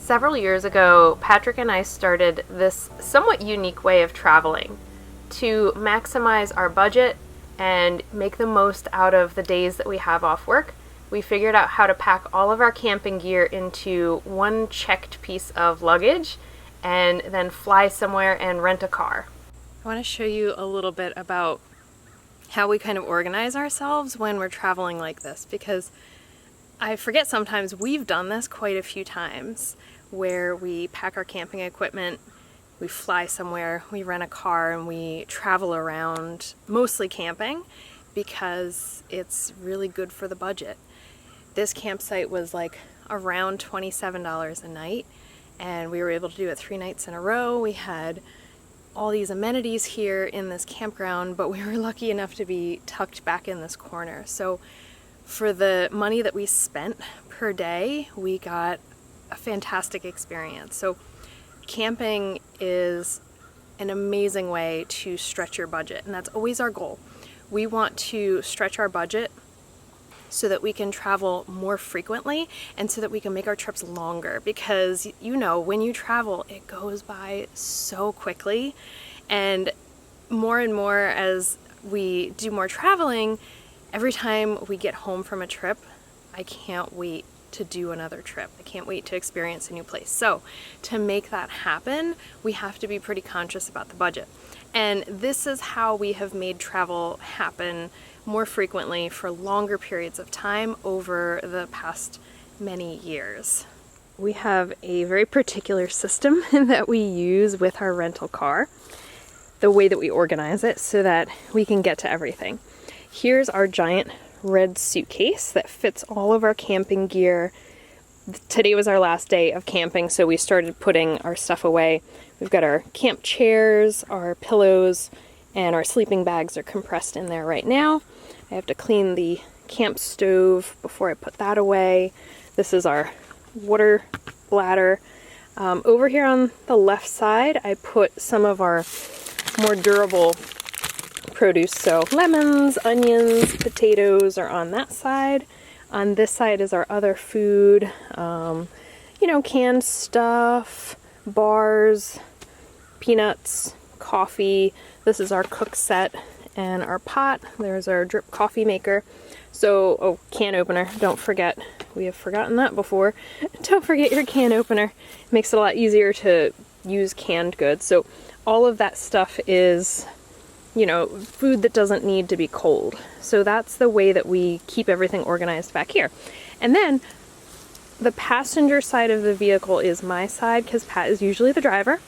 Several years ago, Patrick and I started this somewhat unique way of traveling to maximize our budget and make the most out of the days that we have off work. We figured out how to pack all of our camping gear into one checked piece of luggage and then fly somewhere and rent a car. I want to show you a little bit about how we kind of organize ourselves when we're traveling like this, because I forget sometimes we've done this quite a few times, where we pack our camping equipment, we fly somewhere, we rent a car, and we travel around, mostly camping, because it's really good for the budget. This campsite was like around $27 a night, and we were able to do it 3 nights in a row. We had all these amenities here in this campground, but we were lucky enough to be tucked back in this corner. So for the money that we spent per day, we got a fantastic experience. So camping is an amazing way to stretch your budget, and that's always our goal. We want to stretch our budget so that we can travel more frequently and so that we can make our trips longer, because you know, when you travel, it goes by so quickly, and more as we do more traveling, every time we get home from a trip, I can't wait to do another trip. I can't wait to experience a new place. So to make that happen, we have to be pretty conscious about the budget. And this is how we have made travel happen more frequently for longer periods of time over the past many years. We have a very particular system that we use with our rental car, the way that we organize it so that we can get to everything. Here's our giant red suitcase that fits all of our camping gear. Today was our last day of camping, so we started putting our stuff away. We've got our camp chairs, our pillows, and our sleeping bags are compressed in there right now. I have to clean the camp stove before I put that away. This is our water bladder. Over here on the left side, I put some of our more durable produce, so lemons, onions, potatoes are on that side. On this side is our other food, canned stuff, bars, peanuts, coffee. This is our cook set and our pot. There's our drip coffee maker. So, can opener, don't forget. We have forgotten that before. Don't forget your can opener. It makes it a lot easier to use canned goods. So all of that stuff is food that doesn't need to be cold. So that's the way that we keep everything organized back here. And then the passenger side of the vehicle is my side, because Pat is usually the driver.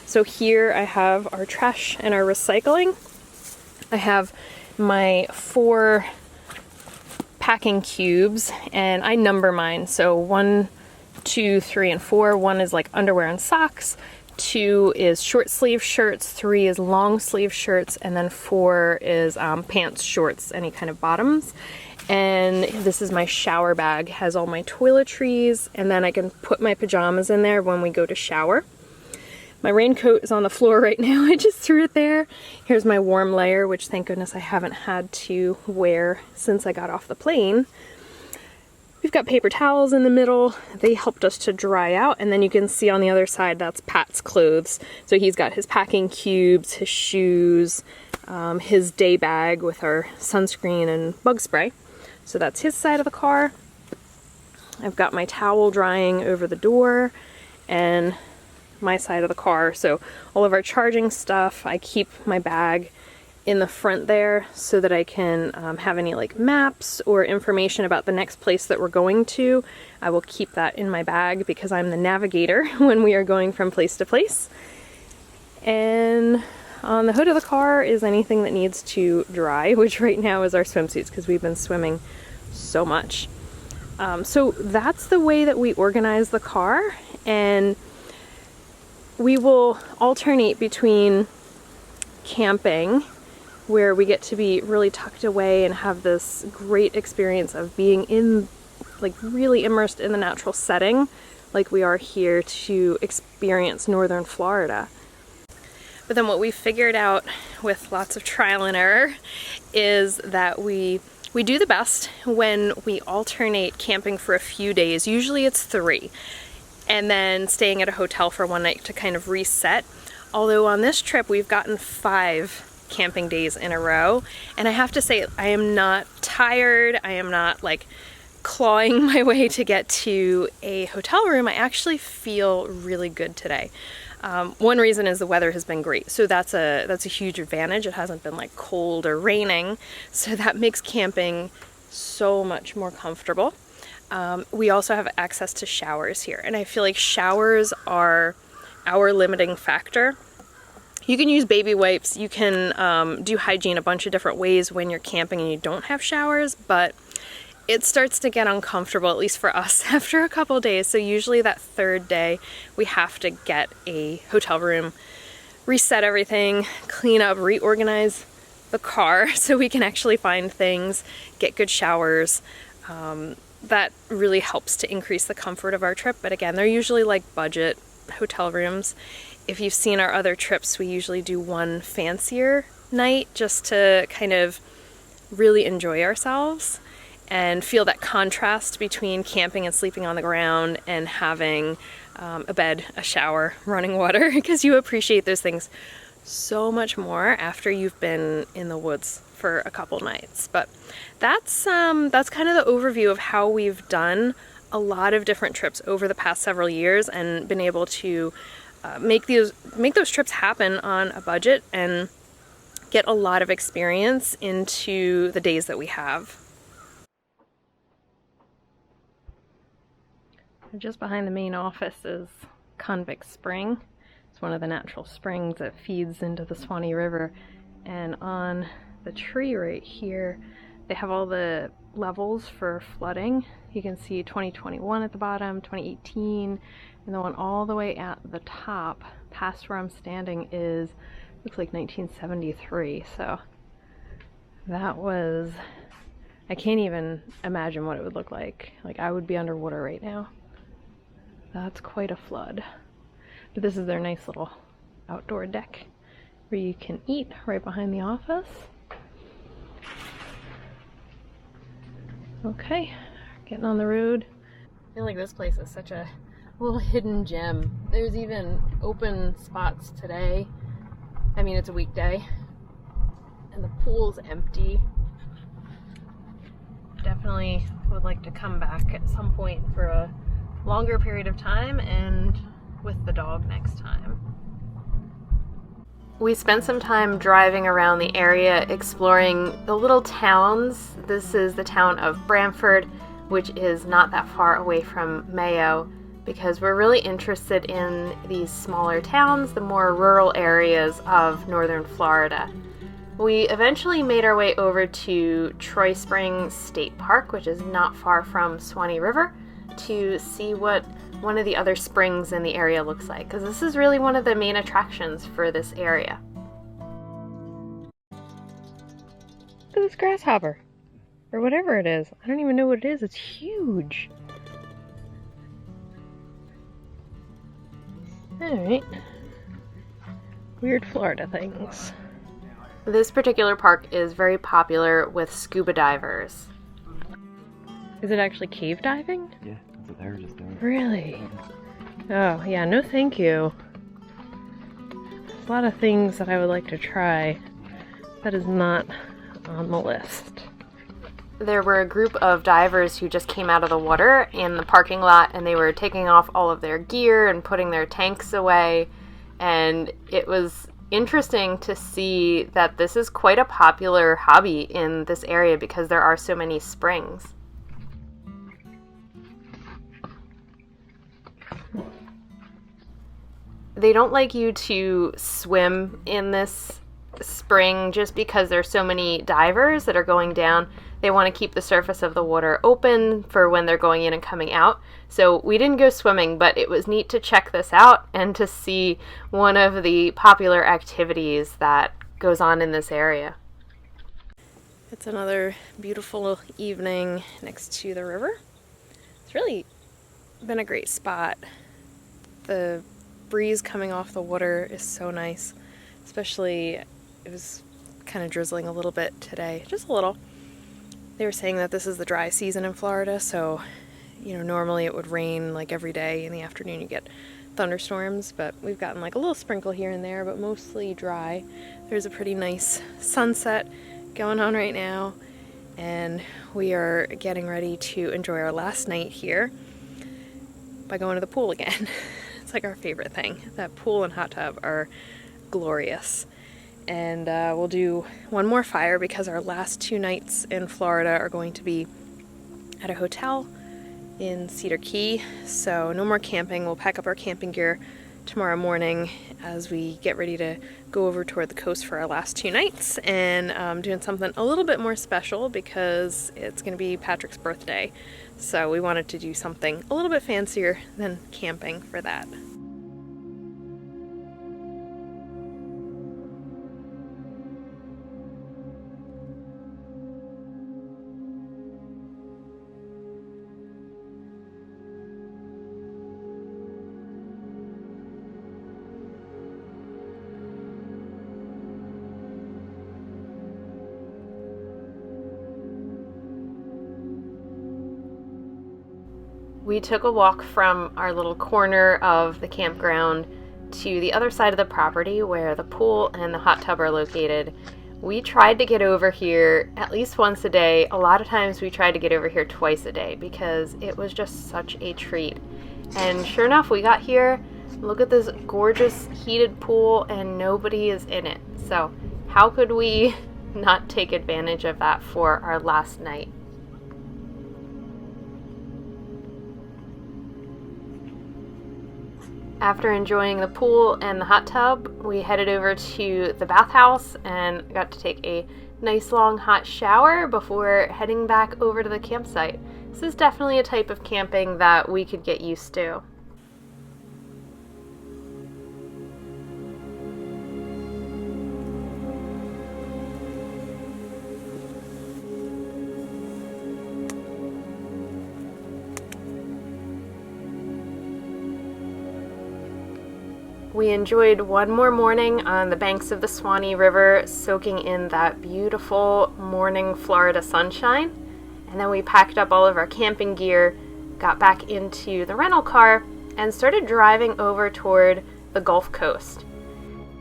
So here I have our trash and our recycling. I have my 4 packing cubes, and I number mine. So 1, 2, 3, and 4. 1 is like underwear and socks. 2 is short sleeve shirts, 3 is long sleeve shirts, and then 4 is pants, shorts, any kind of bottoms. And this is my shower bag, has all my toiletries, and then I can put my pajamas in there when we go to shower. My raincoat is on the floor right now. I just threw it there. Here's my warm layer, which thank goodness I haven't had to wear since I got off the plane. We've got paper towels in the middle. They helped us to dry out. And then you can see on the other side, that's Pat's clothes. So he's got his packing cubes, his shoes, his day bag with our sunscreen and bug spray. So that's his side of the car. I've got my towel drying over the door and my side of the car. So all of our charging stuff, I keep my bag in the front there so that I can have any like maps or information about the next place that we're going to. I will keep that in my bag because I'm the navigator when we are going from place to place. And on the hood of the car is anything that needs to dry, which right now is our swimsuits because we've been swimming so much. So that's the way that we organize the car, and we will alternate between camping, where we get to be really tucked away and have this great experience of being in, like, really immersed in the natural setting, like we are here to experience northern Florida. But then what we figured out with lots of trial and error is that we do the best when we alternate camping for a few days. Usually it's 3. and then staying at a hotel for one night to kind of reset. Although on this trip we've gotten 5 camping days in a row, and I have to say I am not tired. I am not like clawing my way to get to a hotel room. I actually feel really good today. One reason is the weather has been great, so that's a huge advantage. It hasn't been like cold or raining, so that makes camping so much more comfortable. We also have access to showers here, and I feel like showers are our limiting factor. You can use baby wipes, you can do hygiene a bunch of different ways when you're camping and you don't have showers, but it starts to get uncomfortable, at least for us, after a couple days. So usually that 3rd day, we have to get a hotel room, reset everything, clean up, reorganize the car so we can actually find things, get good showers. That really helps to increase the comfort of our trip. But again, they're usually like budget hotel rooms. If you've seen our other trips, we usually do one fancier night just to kind of really enjoy ourselves and feel that contrast between camping and sleeping on the ground and having a bed, a shower, running water, because you appreciate those things so much more after you've been in the woods for a couple nights. But that's kind of the overview of how we've done a lot of different trips over the past several years and been able to make those trips happen on a budget and get a lot of experience into the days that we have. Just behind the main office is Convict Spring. It's one of the natural springs that feeds into the Suwannee River, and on the tree right here they have all the levels for flooding. You can see 2021 at the bottom, 2018, and the one all the way at the top past where I'm standing looks like 1973. So that was, I can't even imagine what it would look like. Like, I would be underwater right now. That's quite a flood. But this is their nice little outdoor deck where you can eat right behind the office. Okay, getting on the road. I feel like this place is such a little hidden gem. There's even open spots today. I mean, it's a weekday and the pool's empty. Definitely would like to come back at some point for a longer period of time and with the dog next time. We spent some time driving around the area exploring the little towns. This is the town of Redford, which is not that far away from Mayo, because we're really interested in these smaller towns, the more rural areas of northern Florida. We eventually made our way over to Troy Springs State Park, which is not far from Suwannee River, to see what one of the other springs in the area looks like, because this is really one of the main attractions for this area. Look at this grasshopper, or whatever it is. I don't even know what it is. It's huge. Alright. Weird Florida things. This particular park is very popular with scuba divers. Is it actually cave diving? Yeah, that's what they were just doing. Really? Oh, yeah, no thank you. There's a lot of things that I would like to try. That is not on the list. There were a group of divers who just came out of the water in the parking lot, and they were taking off all of their gear and putting their tanks away, and it was interesting to see that this is quite a popular hobby in this area because there are so many springs. They don't like you to swim in this spring just because there's so many divers that are going down. They want to keep the surface of the water open for when they're going in and coming out. So we didn't go swimming, but it was neat to check this out and to see one of the popular activities that goes on in this area. It's another beautiful evening next to the river. It's really been a great spot. The breeze coming off the water is so nice, especially it was kind of drizzling a little bit today, just a little. They were saying that this is the dry season in Florida, so Normally it would rain like every day. In the afternoon you get thunderstorms, but we've gotten like a little sprinkle here and there, but mostly dry. There's a pretty nice sunset going on right now, and we are getting ready to enjoy our last night here by going to the pool again. It's like our favorite thing. That pool and hot tub are glorious. And we'll do one more fire because our last 2 nights in Florida are going to be at a hotel in Cedar Key. So no more camping. We'll pack up our camping gear tomorrow morning as we get ready to go over toward the coast for our last 2 nights, and doing something a little bit more special because it's going to be Patrick's birthday. So we wanted to do something a little bit fancier than camping for that. We took a walk from our little corner of the campground to the other side of the property where the pool and the hot tub are located. We tried to get over here at least once a day. A lot of times we tried to get over here twice a day because it was just such a treat. And sure enough, we got here, look at this gorgeous heated pool, and nobody is in it. So how could we not take advantage of that for our last night? After enjoying the pool and the hot tub, we headed over to the bathhouse and got to take a nice long hot shower before heading back over to the campsite. This is definitely a type of camping that we could get used to. We enjoyed one more morning on the banks of the Suwannee River, soaking in that beautiful morning Florida sunshine. And then we packed up all of our camping gear, got back into the rental car, and started driving over toward the Gulf Coast.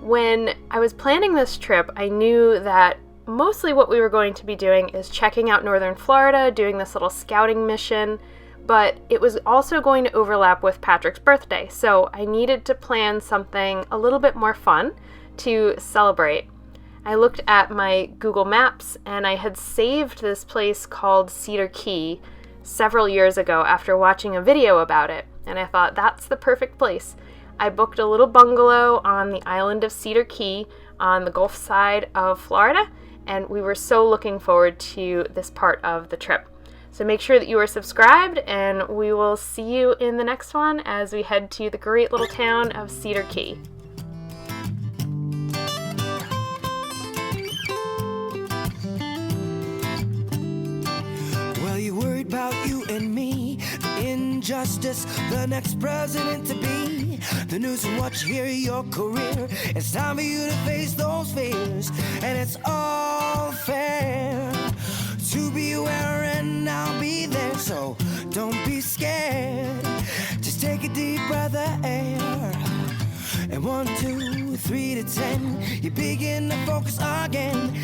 When I was planning this trip, I knew that mostly what we were going to be doing is checking out northern Florida, doing this little scouting mission, but it was also going to overlap with Patrick's birthday, so I needed to plan something a little bit more fun to celebrate. I looked at my Google Maps and I had saved this place called Cedar Key several years ago after watching a video about it, and I thought that's the perfect place. I booked a little bungalow on the island of Cedar Key on the Gulf side of Florida, and we were so looking forward to this part of the trip. So make sure that you are subscribed, and we will see you in the next one as we head to the great little town of Cedar Key. Well, you worried about you and me, the injustice, the next president to be, the news and what you hear, your career. It's time for you to face those fears, and it's all fair to be aware, and I'll be there, so don't be scared. Just take a deep breath of air, and 1, 2, 3 to 10, you begin to focus again.